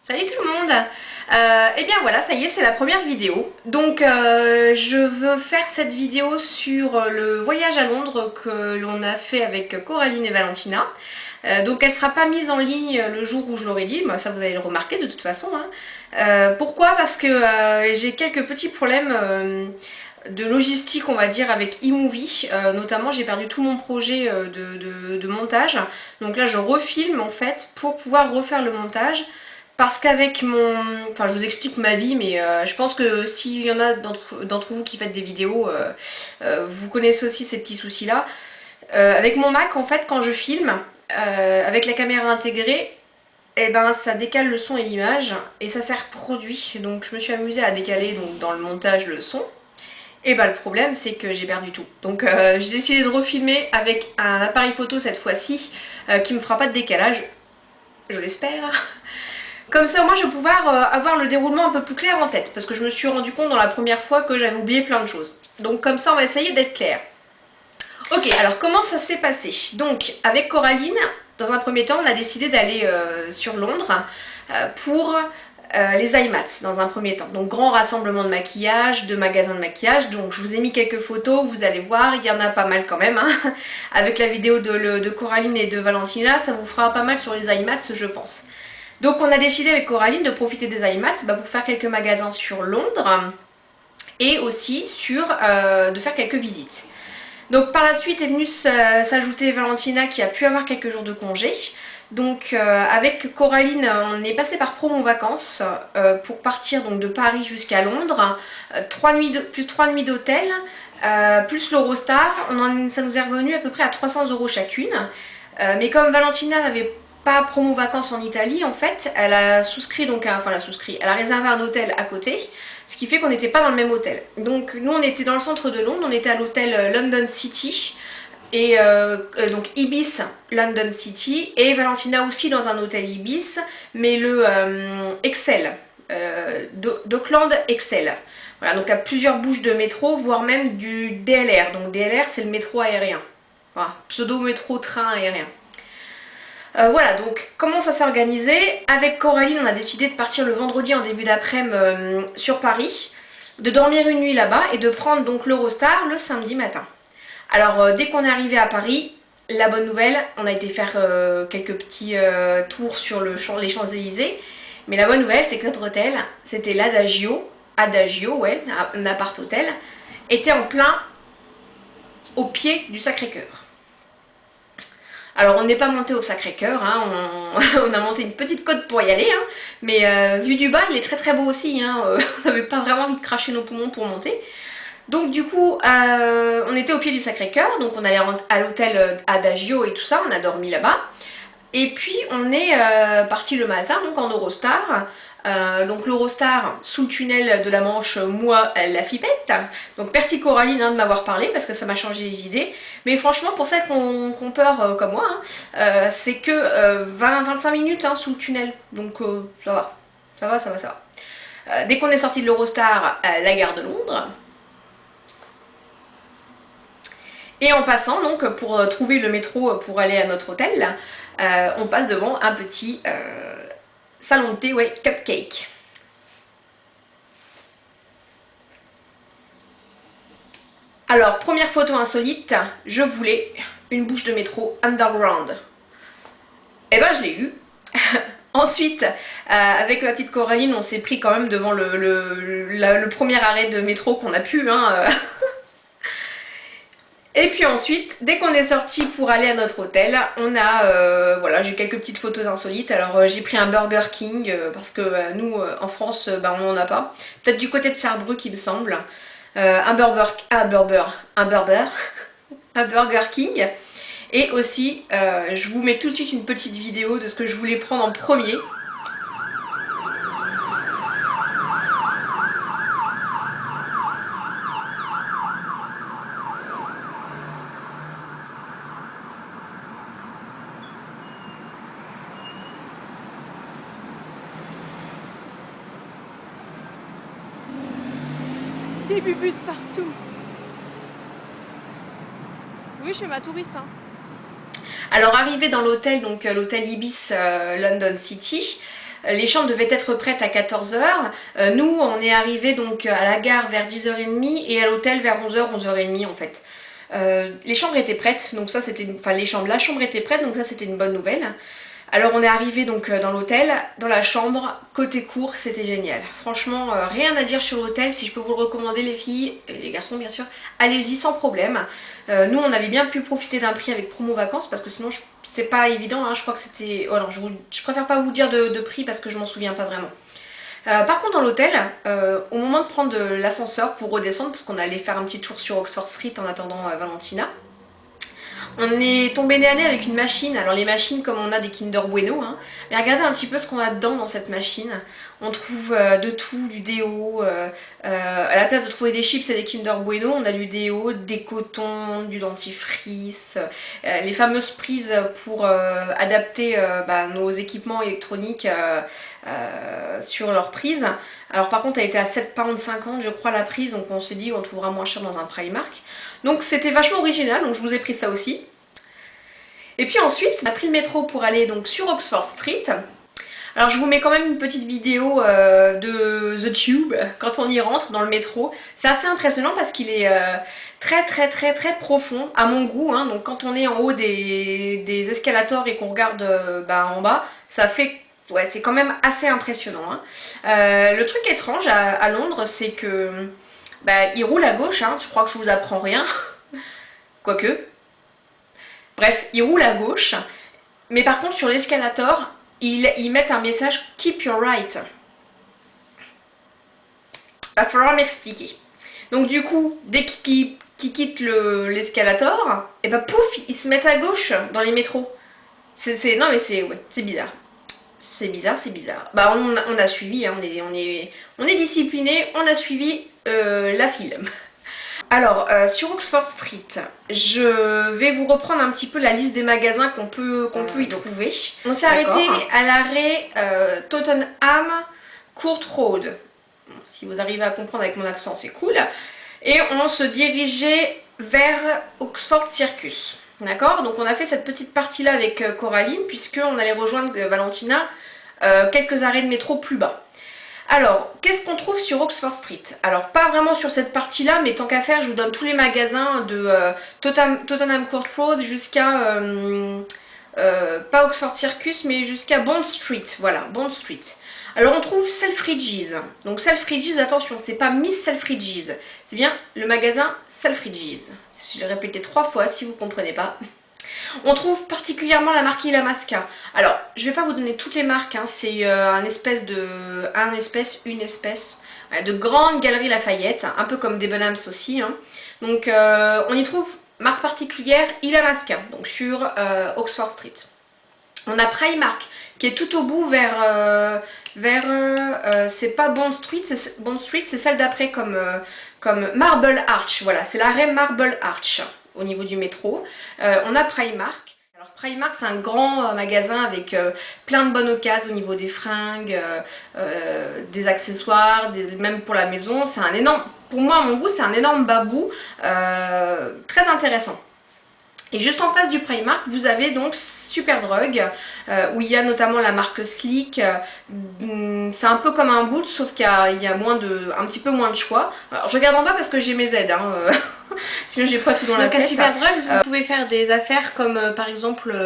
Salut tout le monde. Et bien voilà, ça y est, c'est la première vidéo. Donc je veux faire cette vidéo sur le voyage à Londres que l'on a fait avec Coraline et Valentina. Donc elle sera pas mise en ligne le jour où je l'aurai dit, bah, ça vous allez le remarquer de toute façon, hein. Pourquoi? Parce que j'ai quelques petits problèmes de logistique, on va dire, avec eMovie. Notamment j'ai perdu tout mon projet de montage. Donc là je refilme en fait pour pouvoir refaire le montage. Parce qu'avec mon... Enfin, je vous explique ma vie, mais je pense que s'il y en a d'entre vous qui faites des vidéos, vous connaissez aussi ces petits soucis-là. Avec mon Mac, en fait, quand je filme, avec la caméra intégrée, eh ben, ça décale le son et l'image, et ça s'est reproduit. Donc je me suis amusée à décaler donc, dans le montage le son. Et ben, le problème, c'est que j'ai perdu tout. Donc j'ai décidé de refilmer avec un appareil photo cette fois-ci, qui me fera pas de décalage, je l'espère. Comme ça, moi, je vais pouvoir avoir le déroulement un peu plus clair en tête, parce que je me suis rendu compte dans la première fois que j'avais oublié plein de choses. Donc comme ça, on va essayer d'être clair. Ok, alors comment ça s'est passé? Donc, avec Coraline, dans un premier temps, on a décidé d'aller sur Londres pour les IMATS dans un premier temps. Donc grand rassemblement de maquillage, de magasins de maquillage. Donc je vous ai mis quelques photos, vous allez voir, il y en a pas mal quand même, hein. Avec la vidéo de Coraline et de Valentina, ça vous fera pas mal sur les IMATS, je pense. Donc on a décidé avec Coraline de profiter des IMATS pour faire quelques magasins sur Londres et aussi de faire quelques visites. Donc par la suite est venue s'ajouter Valentina qui a pu avoir quelques jours de congé. Donc avec Coraline, on est passé par promo vacances pour partir donc, de Paris jusqu'à Londres. Plus 3 nuits d'hôtel, plus l'Eurostar. Ça nous est revenu à peu près à 300 € chacune. Mais comme Valentina n'avait pas promo vacances en Italie, en fait, elle a souscrit, donc, enfin elle a souscrit, elle a réservé un hôtel à côté, ce qui fait qu'on n'était pas dans le même hôtel. Donc nous on était dans le centre de Londres, on était à l'hôtel London City, et donc Ibis London City, et Valentina aussi dans un hôtel Ibis, mais le Excel, d'Auckland Excel. Voilà, donc à plusieurs bouches de métro, voire même du DLR. Donc DLR c'est le métro aérien, voilà, pseudo métro train aérien. Voilà, donc comment ça s'est organisé? Avec Coraline, on a décidé de partir le vendredi en début d'après-midi sur Paris, de dormir une nuit là-bas et de prendre donc l'Eurostar le samedi matin. Alors dès qu'on est arrivé à Paris, la bonne nouvelle, on a été faire quelques petits tours sur les Champs-Élysées, mais la bonne nouvelle c'est que notre hôtel, c'était l'Adagio, ouais, un appart-hôtel, était en plein au pied du Sacré-Cœur. Alors on n'est pas monté au Sacré-Cœur, hein, on a monté une petite côte pour y aller, hein, mais vu du bas il est très très beau aussi, hein, on n'avait pas vraiment envie de cracher nos poumons pour monter. Donc du coup on était au pied du Sacré-Cœur, donc on allait à l'hôtel Adagio et tout ça, on a dormi là-bas. Et puis on est parti le matin donc en Eurostar. Donc l'Eurostar sous le tunnel de la Manche, moi la flippette. Donc merci Coraline hein, de m'avoir parlé parce que ça m'a changé les idées. Mais franchement pour celles qui ont peur comme moi, hein, c'est que 20-25 minutes hein, sous le tunnel. Donc ça va, ça va, ça va, ça va. Dès qu'on est sorti de l'Eurostar à la gare de Londres, et en passant donc pour trouver le métro pour aller à notre hôtel, on passe devant un petit salon de thé, ouais, cupcake. Alors, première photo insolite, je voulais une bouche de métro underground. Et ben je l'ai eu. Ensuite, avec la petite Coraline, on s'est pris quand même devant le premier arrêt de métro qu'on a pu, hein. Et puis ensuite, dès qu'on est sorti pour aller à notre hôtel, on a, voilà, j'ai quelques petites photos insolites. Alors j'ai pris un Burger King, parce que nous, en France, on n'en a pas. Peut-être du côté de Sherbrooke, il me semble. Un Burger King. Et aussi, je vous mets tout de suite une petite vidéo de ce que je voulais prendre en premier. Des bubus partout. Oui, je suis ma touriste. Hein. Alors arrivé dans l'hôtel, donc l'hôtel Ibis London City, Les chambres devaient être prêtes à 14 h. Nous, on est arrivé donc à la gare vers 10 h 30 et à l'hôtel vers 11 h, 11 h 30 en fait. Les chambres étaient prêtes, donc ça c'était... Enfin la chambre était prête, donc ça c'était une bonne nouvelle. Alors on est arrivé donc dans l'hôtel, dans la chambre, côté court, c'était génial. Franchement, rien à dire sur l'hôtel, si je peux vous le recommander les filles, et les garçons bien sûr, allez-y sans problème. Nous on avait bien pu profiter d'un prix avec promo vacances parce que sinon c'est pas évident, hein, je crois que c'était... Oh, alors je préfère pas vous dire de prix parce que je m'en souviens pas vraiment. Par contre dans l'hôtel, au moment de prendre l'ascenseur pour redescendre, parce qu'on allait faire un petit tour sur Oxford Street en attendant Valentina, on est tombé nez à nez avec une machine. Alors les machines comme on a des Kinder Bueno, hein, mais regardez un petit peu ce qu'on a dedans dans cette machine. On trouve de tout, du déo, à la place de trouver des chips et des Kinder Bueno, on a du déo, des cotons, du dentifrice, les fameuses prises pour adapter nos équipements électroniques sur leur prise. Alors par contre elle était à 7,50 £, je crois, la prise, donc on s'est dit on trouvera moins cher dans un Primark. Donc c'était vachement original, donc je vous ai pris ça aussi. Et puis ensuite, on a pris le métro pour aller donc sur Oxford Street. Alors je vous mets quand même une petite vidéo de The Tube quand on y rentre dans le métro. C'est assez impressionnant parce qu'il est très profond à mon goût, hein. Donc quand on est en haut des escalators et qu'on regarde en bas, ça fait... Ouais, c'est quand même assez impressionnant, hein. Le truc étrange à Londres, c'est que il roule à gauche, hein. Je crois que je vous apprends rien. Quoique. Bref, il roule à gauche. Mais par contre, sur l'escalator, ils mettent un message « Keep your right ». Va falloir m'expliquer. Donc du coup, dès qu'ils quittent l'escalator, et pouf, ils se mettent à gauche dans les métros. Non mais c'est bizarre. C'est bizarre. On a suivi, hein, on est discipliné, on a suivi la file. Alors, sur Oxford Street, je vais vous reprendre un petit peu la liste des magasins qu'on peut y trouver. On s'est arrêté à l'arrêt Tottenham Court Road. Bon, si vous arrivez à comprendre avec mon accent, c'est cool. Et on se dirigeait vers Oxford Circus. D'accord? Donc on a fait cette petite partie-là avec Coraline, puisqu'on allait rejoindre Valentina quelques arrêts de métro plus bas. Alors, qu'est-ce qu'on trouve sur Oxford Street? Alors, pas vraiment sur cette partie-là, mais tant qu'à faire, je vous donne tous les magasins de Tottenham Court Road jusqu'à... pas Oxford Circus, mais jusqu'à Bond Street. Voilà, Bond Street. Alors, on trouve Selfridges. Donc, Selfridges, attention, c'est pas Miss Selfridges. C'est bien le magasin Selfridges. Je l'ai répété 3 fois, si vous ne comprenez pas. On trouve particulièrement la marque Illamasqua. Alors, je ne vais pas vous donner toutes les marques, hein, c'est une espèce de grande galerie Lafayette, un peu comme des Debenhams aussi, hein. Donc, on y trouve marque particulière Illamasqua, donc sur Oxford Street. On a Primark, qui est tout au bout c'est pas Bond Street, c'est celle d'après comme Marble Arch, voilà, c'est l'arrêt Marble Arch au niveau du métro. On a Primark. Alors Primark, c'est un grand magasin avec plein de bonnes occasions au niveau des fringues, des accessoires, même pour la maison. C'est un énorme, pour moi à mon goût, c'est un énorme babou, très intéressant. Et juste en face du Primark, vous avez donc Superdrug, où il y a notamment la marque Sleek. C'est un peu comme un Boots, sauf qu'il y a un petit peu moins de choix. Alors je regarde en bas parce que j'ai mes aides, hein, sinon j'ai pas tout dans la tête. Donc à Superdrug, vous pouvez faire des affaires comme par exemple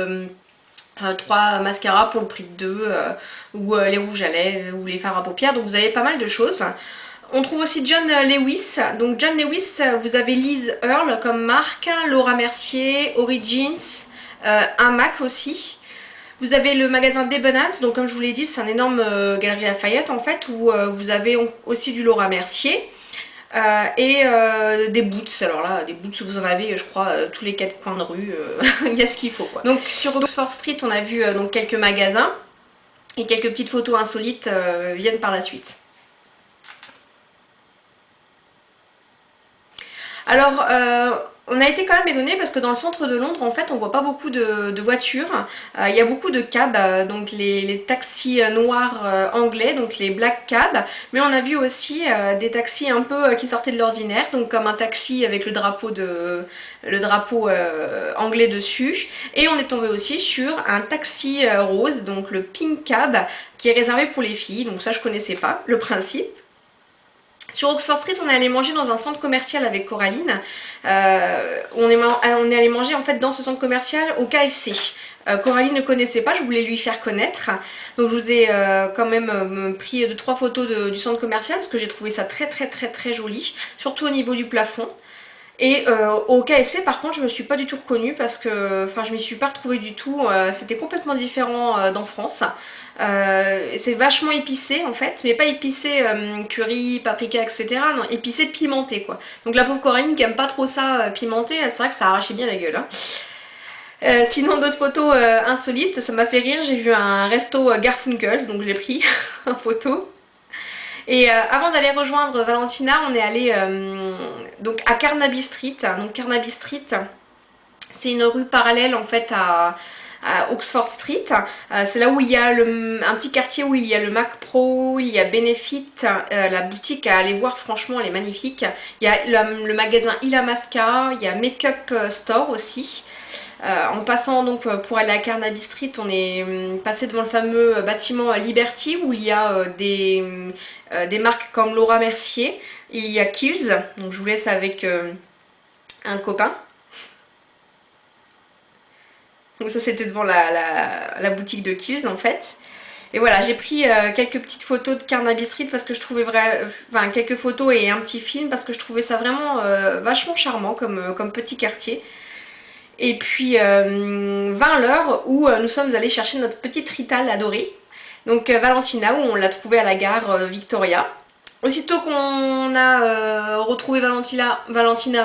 3 mascaras pour le prix de 2, ou les rouges à lèvres, ou les fards à paupières, donc vous avez pas mal de choses. On trouve aussi John Lewis. Donc John Lewis, vous avez Liz Earle comme marque, Laura Mercier, Origins, un MAC aussi. Vous avez le magasin Debenhams, donc comme je vous l'ai dit, c'est un énorme galerie Lafayette en fait, où vous avez aussi du Laura Mercier. Et des Boots. Alors là, des Boots, vous en avez, je crois, tous les 4 coins de rue, il y a ce qu'il faut, quoi. Donc sur Oxford Street, on a vu donc quelques magasins, et quelques petites photos insolites viennent par la suite. Alors, on a été quand même étonné parce que dans le centre de Londres, en fait, on voit pas beaucoup de voitures. Il y a beaucoup de cabs, donc les taxis noirs anglais, donc les black cabs. Mais on a vu aussi des taxis un peu qui sortaient de l'ordinaire, donc comme un taxi avec le drapeau anglais dessus. Et on est tombé aussi sur un taxi rose, donc le pink cab, qui est réservé pour les filles. Donc ça, je connaissais pas le principe. Sur Oxford Street, on est allé manger dans un centre commercial avec Coraline. On est allé manger en fait dans ce centre commercial au KFC. Coraline ne connaissait pas, je voulais lui faire connaître. Donc je vous ai quand même pris 2-3 photos du centre commercial parce que j'ai trouvé ça très joli, surtout au niveau du plafond. Et au KFC par contre je me suis pas du tout reconnue parce que je m'y suis pas retrouvée du tout, c'était complètement différent d'en France. C'est vachement épicé en fait, mais pas épicé curry, paprika, etc. Non, épicé pimenté quoi. Donc la pauvre Coraline qui aime pas trop ça pimenté, c'est vrai que ça arrachait bien la gueule. Hein. Sinon d'autres photos insolites, ça m'a fait rire, j'ai vu un resto Garfunkel, donc j'ai pris en photo. Et avant d'aller rejoindre Valentina, on est allé donc à Carnaby Street. Donc Carnaby Street, c'est une rue parallèle en fait à Oxford Street. C'est là où il y a un petit quartier où il y a le Mac Pro, il y a Benefit, la boutique à aller voir, franchement elle est magnifique. Il y a le magasin Illamasqua, il y a Makeup Store aussi. En passant donc pour aller à Carnaby Street, on est passé devant le fameux bâtiment Liberty où il y a des marques comme Laura Mercier. Il y a Kills, donc je vous laisse avec un copain. Donc ça c'était devant la boutique de Kills en fait. Et voilà, j'ai pris quelques petites photos de Carnaby Street parce que je trouvais quelques photos et un petit film parce que je trouvais ça vraiment vachement charmant comme petit quartier. Et puis 20 l'heure où nous sommes allés chercher notre petite Rital adorée. Donc Valentina, où on l'a trouvée à la gare Victoria. Aussitôt qu'on a retrouvé Valentina,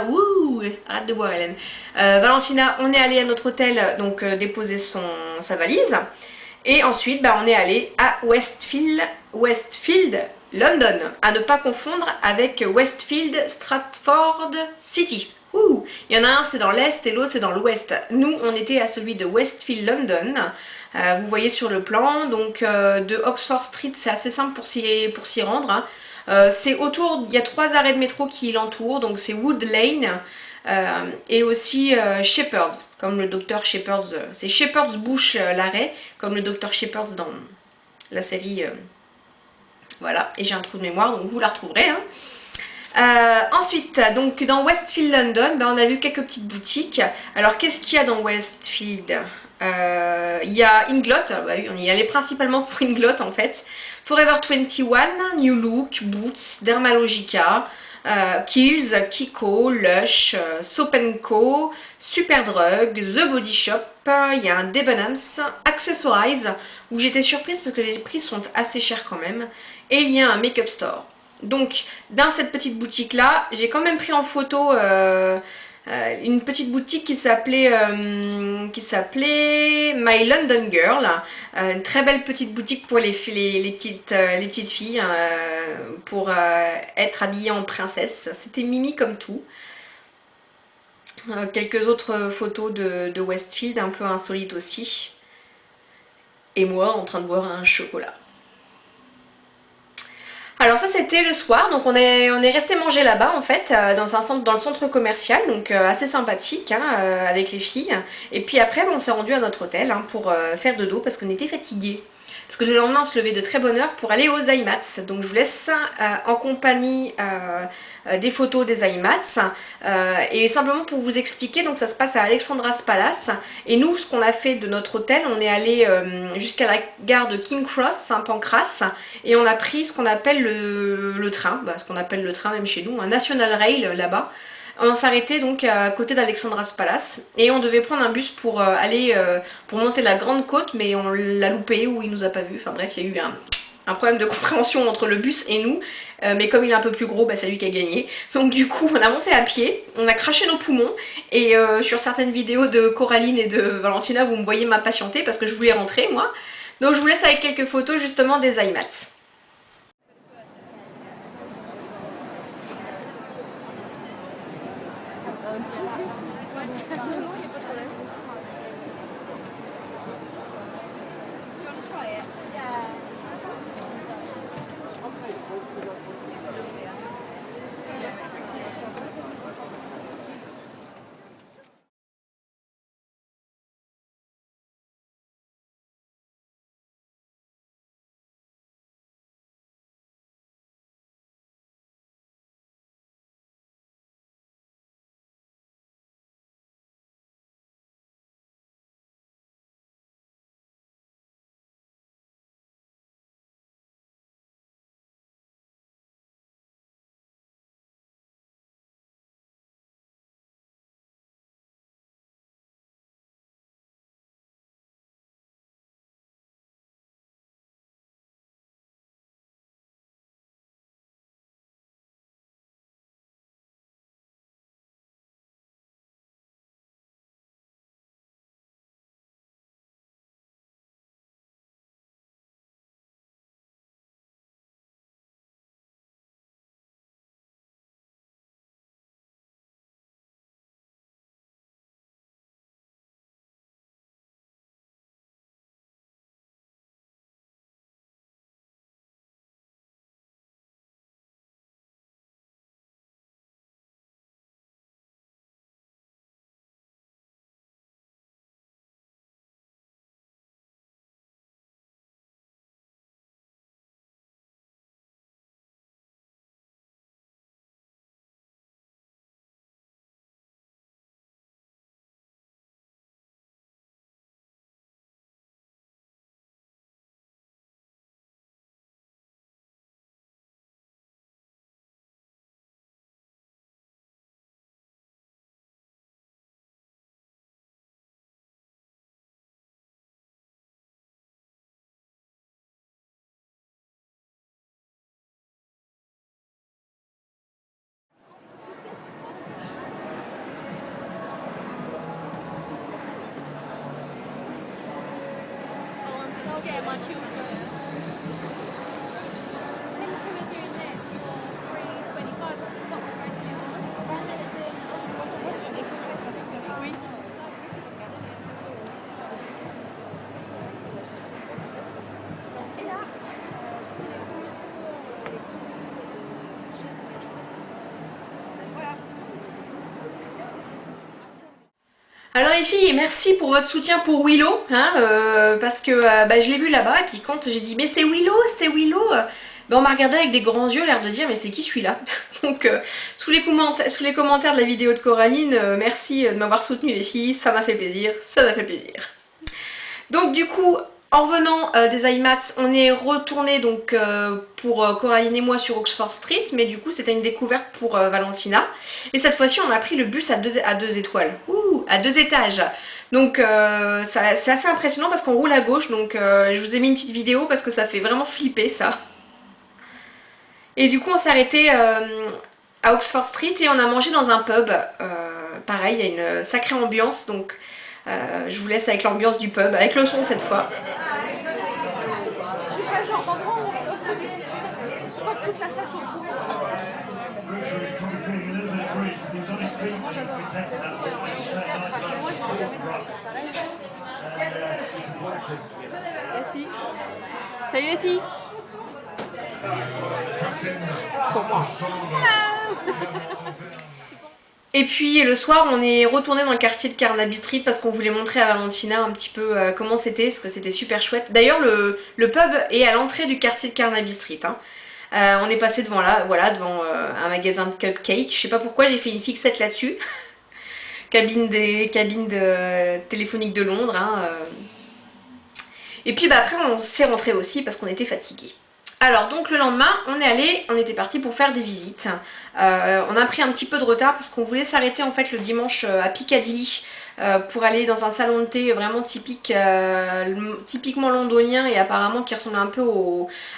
wouh, arrête de boire Hélène. Valentina, on est allé à notre hôtel donc déposer sa valise. Et ensuite, on est allé à Westfield, London. À ne pas confondre avec Westfield, Stratford City. Ouh, il y en a un c'est dans l'est et l'autre c'est dans l'ouest. Nous on était à celui de Westfield London. Vous voyez sur le plan, donc de Oxford Street c'est assez simple pour s'y rendre. Hein. C'est autour, il y a 3 arrêts de métro qui l'entourent, donc c'est Wood Lane et aussi Shepherd's, comme le docteur Shepherd's. C'est Shepherd's Bush l'arrêt, comme le docteur Shepherd's dans la série. Voilà, et j'ai un trou de mémoire donc vous la retrouverez. Hein. Ensuite, donc dans Westfield London, on a vu quelques petites boutiques. Alors qu'est-ce qu'il y a dans Westfield? Il y a Inglot, oui, on y allait principalement pour Inglot en fait. Forever 21, New Look, Boots, Dermalogica, Kills, Kiko, Lush, Soap & Co, Superdrug, The Body Shop, il y a un Debenhams, Accessorize, où j'étais surprise parce que les prix sont assez chers quand même, et il y a un Makeup Store. Donc dans cette petite boutique là, j'ai quand même pris en photo une petite boutique qui s'appelait My London Girl. Une très belle petite boutique pour les petites filles pour être habillées en princesse. C'était mimi comme tout. Quelques autres photos de Westfield un peu insolites aussi. Et moi en train de boire un chocolat. Alors ça c'était le soir, donc on est resté manger là-bas en fait, dans le centre commercial, donc assez sympathique hein, avec les filles. Et puis après on s'est rendu à notre hôtel hein, pour faire dodo parce qu'on était fatigués. Parce que le lendemain on se levait de très bonne heure pour aller aux IMATS. Donc je vous laisse en compagnie des photos des IMATS. Et simplement pour vous expliquer, donc ça se passe à Alexandra's Palace. Et nous ce qu'on a fait de notre hôtel, on est allé jusqu'à la gare de King Cross, Saint-Pancras. Et on a pris ce qu'on appelle le train, ce qu'on appelle le train même chez nous, un National Rail là-bas. On s'arrêtait donc à côté d'Alexandra's Palace et on devait prendre un bus pour pour monter la grande côte, mais on l'a loupé ou il nous a pas vu. Enfin bref, il y a eu un problème de compréhension entre le bus et nous, mais comme il est un peu plus gros, c'est lui qui a gagné. Donc du coup on a monté à pied, on a craché nos poumons et sur certaines vidéos de Coraline et de Valentina vous me voyez m'impatienter parce que je voulais rentrer moi. Donc je vous laisse avec quelques photos justement des IMATS. Alors les filles, merci pour votre soutien pour Willow, hein, parce que bah, je l'ai vu là-bas, et puis quand j'ai dit mais c'est Willow, bah, on m'a regardé avec des grands yeux, l'air de dire mais c'est qui celui-là? Donc sous les commentaires de la vidéo de Coraline, merci de m'avoir soutenu les filles, ça m'a fait plaisir, ça m'a fait plaisir. Donc du coup, en revenant des IMATS, on est retourné donc pour Coraline et moi sur Oxford Street, mais du coup c'était une découverte pour Valentina. Et cette fois-ci on a pris le bus à deux étoiles, ouh, à 2 étages. Donc c'est assez impressionnant parce qu'on roule à gauche, donc je vous ai mis une petite vidéo parce que ça fait vraiment flipper ça. Et du coup on s'est arrêté à Oxford Street et on a mangé dans un pub. Pareil, il y a une sacrée ambiance, donc je vous laisse avec l'ambiance du pub, avec le son cette fois. C'est pas genre d'endroit où on se découvre. Je crois que toute la station court. Merci. Salut les filles. Pour moi. Et puis le soir on est retourné dans le quartier de Carnaby Street parce qu'on voulait montrer à Valentina un petit peu comment c'était, parce que c'était super chouette. D'ailleurs le pub est à l'entrée du quartier de Carnaby Street, hein. On est passé devant là, voilà, devant un magasin de cupcakes. Je sais pas pourquoi j'ai fait une fixette là-dessus. cabine téléphonique de Londres, hein. Et puis bah, après on s'est rentré aussi parce qu'on était fatigués. Alors donc le lendemain on était parti pour faire des visites. On a pris un petit peu de retard parce qu'on voulait s'arrêter en fait le dimanche à Piccadilly pour aller dans un salon de thé vraiment typiquement londonien et apparemment qui ressemble un peu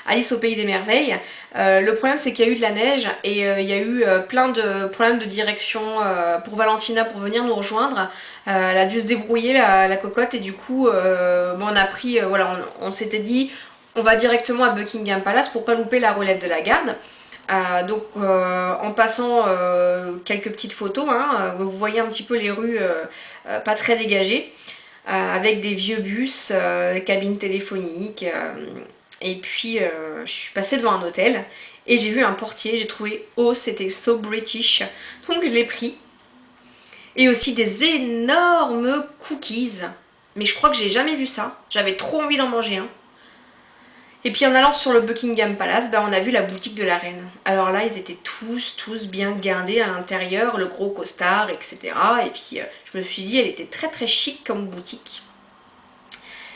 à Alice au Pays des Merveilles. Le problème c'est qu'il y a eu de la neige et il y a eu plein de problèmes de direction pour Valentina pour venir nous rejoindre. Elle a dû se débrouiller la cocotte et du coup bon, on a pris, voilà, on s'était dit on va directement à Buckingham Palace pour pas louper la relève de la garde. Donc en passant quelques petites photos, hein, vous voyez un petit peu les rues pas très dégagées, avec des vieux bus, des cabines téléphoniques, et puis je suis passée devant un hôtel et j'ai vu un portier, j'ai trouvé oh c'était so British, donc je l'ai pris. Et aussi des énormes cookies, mais je crois que j'ai jamais vu ça, j'avais trop envie d'en manger un. Et puis en allant sur le Buckingham Palace, on a vu la boutique de la reine. Alors là, ils étaient tous bien gardés à l'intérieur, le gros costard, etc. Et puis je me suis dit, elle était très très chic comme boutique.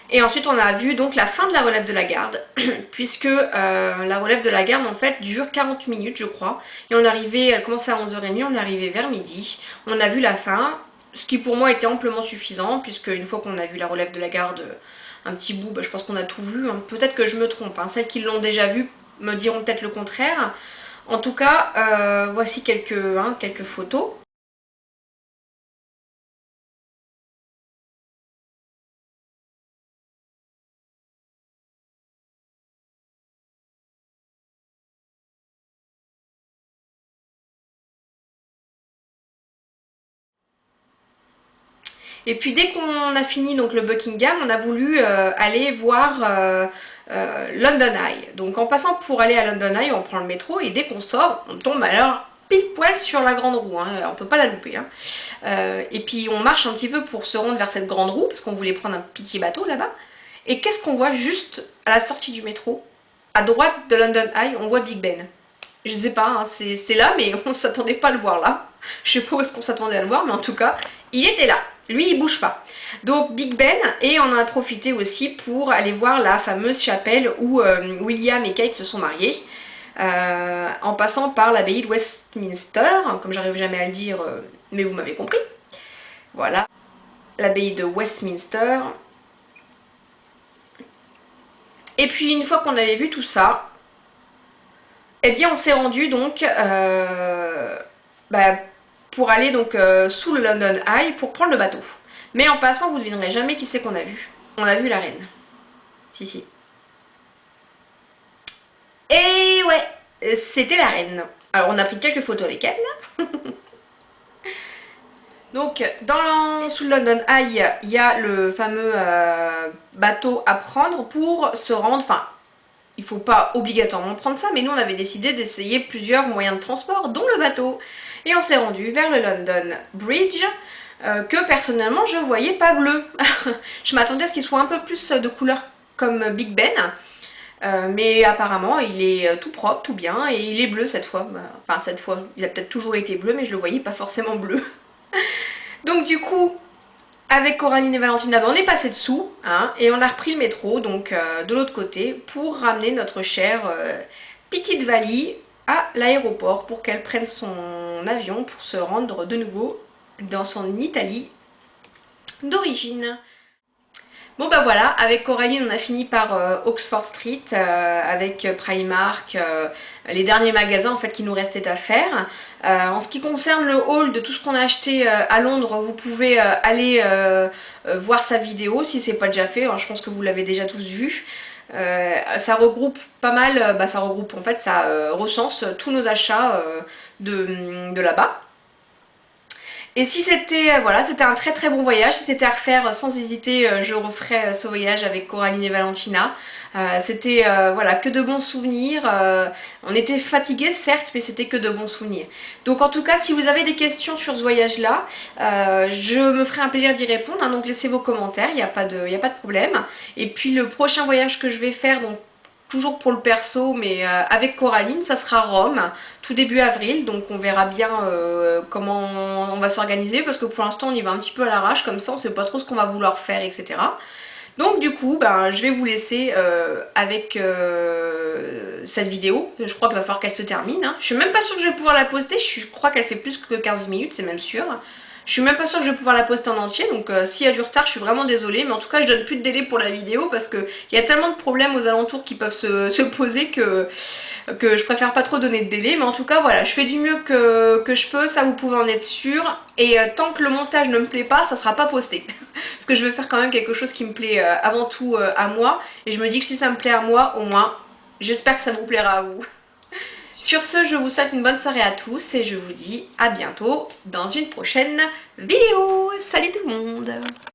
Et ensuite, on a vu donc la fin de la relève de la garde, puisque la relève de la garde, en fait, dure 40 minutes, je crois. Et on arrivait, elle commençait à 11h30, on est arrivé vers midi. On a vu la fin, ce qui pour moi était amplement suffisant, puisque une fois qu'on a vu la relève de la garde un petit bout, je pense qu'on a tout vu, hein. Peut-être que je me trompe, hein. Celles qui l'ont déjà vu me diront peut-être le contraire. En tout cas, voici quelques photos. Et puis dès qu'on a fini donc le Buckingham, on a voulu aller voir London Eye. Donc en passant pour aller à London Eye, on prend le métro et dès qu'on sort, on tombe alors pile poil sur la grande roue, hein. On peut pas la louper, hein. Et puis on marche un petit peu pour se rendre vers cette grande roue parce qu'on voulait prendre un petit bateau là-bas. Et qu'est-ce qu'on voit juste à la sortie du métro? À droite de London Eye, on voit Big Ben. Je sais pas, hein, c'est là, mais on s'attendait pas à le voir là. Je sais pas où est-ce qu'on s'attendait à le voir, mais en tout cas, il était là. Lui, il bouge pas. Donc Big Ben, et on en a profité aussi pour aller voir la fameuse chapelle où William et Kate se sont mariés, en passant par l'abbaye de Westminster, comme j'arrive jamais à le dire, mais vous m'avez compris. Voilà, l'abbaye de Westminster. Et puis une fois qu'on avait vu tout ça, eh bien on s'est rendu donc pour aller donc sous le London Eye pour prendre le bateau. Mais en passant, vous ne devinerez jamais qui c'est qu'on a vu. On a vu la reine. Si. Et ouais, c'était la reine. Alors on a pris quelques photos avec elle. Donc sous le London Eye, il y a le fameux bateau à prendre pour se rendre, enfin il ne faut pas obligatoirement prendre ça, mais nous on avait décidé d'essayer plusieurs moyens de transport, dont le bateau. Et on s'est rendu vers le London Bridge, que personnellement je voyais pas bleu. Je m'attendais à ce qu'il soit un peu plus de couleur comme Big Ben, mais apparemment il est tout propre, tout bien, et il est bleu cette fois. Enfin cette fois, il a peut-être toujours été bleu, mais je le voyais pas forcément bleu. Donc du coup, avec Coraline et Valentina, on est passé dessous, hein, et on a repris le métro, donc de l'autre côté, pour ramener notre chère petite Vali à l'aéroport pour qu'elle prenne son avion pour se rendre de nouveau dans son Italie d'origine. Bon bah voilà, avec Coraline on a fini par Oxford Street avec Primark, les derniers magasins en fait qui nous restaient à faire. En ce qui concerne le haul de tout ce qu'on a acheté à Londres, vous pouvez aller voir sa vidéo si c'est pas déjà fait, hein, je pense que vous l'avez déjà tous vu. Ça regroupe pas mal, ça regroupe en fait, ça recense tous nos achats de là-bas. Et si c'était voilà, c'était un très très bon voyage, si c'était à refaire sans hésiter, je referais ce voyage avec Coraline et Valentina. C'était voilà, que de bons souvenirs, on était fatigués certes, mais c'était que de bons souvenirs. Donc en tout cas, si vous avez des questions sur ce voyage-là, je me ferai un plaisir d'y répondre, hein, donc laissez vos commentaires, il n'y a pas de problème. Et puis le prochain voyage que je vais faire, donc toujours pour le perso, mais avec Coraline, ça sera Rome, tout début avril, donc on verra bien comment on va s'organiser, parce que pour l'instant on y va un petit peu à l'arrache, comme ça on sait pas trop ce qu'on va vouloir faire, etc. Donc du coup, ben, je vais vous laisser avec cette vidéo, je crois qu'il va falloir qu'elle se termine, hein. Je suis même pas sûre que je vais pouvoir la poster, je crois qu'elle fait plus que 15 minutes, c'est même sûr. Je suis même pas sûre que je vais pouvoir la poster en entier, donc s'il y a du retard, je suis vraiment désolée. Mais en tout cas, je donne plus de délai pour la vidéo parce qu'il y a tellement de problèmes aux alentours qui peuvent se poser que je préfère pas trop donner de délai. Mais en tout cas, voilà, je fais du mieux que je peux, ça vous pouvez en être sûr. Et tant que le montage ne me plaît pas, ça sera pas posté. Parce que je veux faire quand même quelque chose qui me plaît avant tout à moi. Et je me dis que si ça me plaît à moi, au moins, j'espère que ça vous plaira à vous. Sur ce, je vous souhaite une bonne soirée à tous et je vous dis à bientôt dans une prochaine vidéo. Salut tout le monde!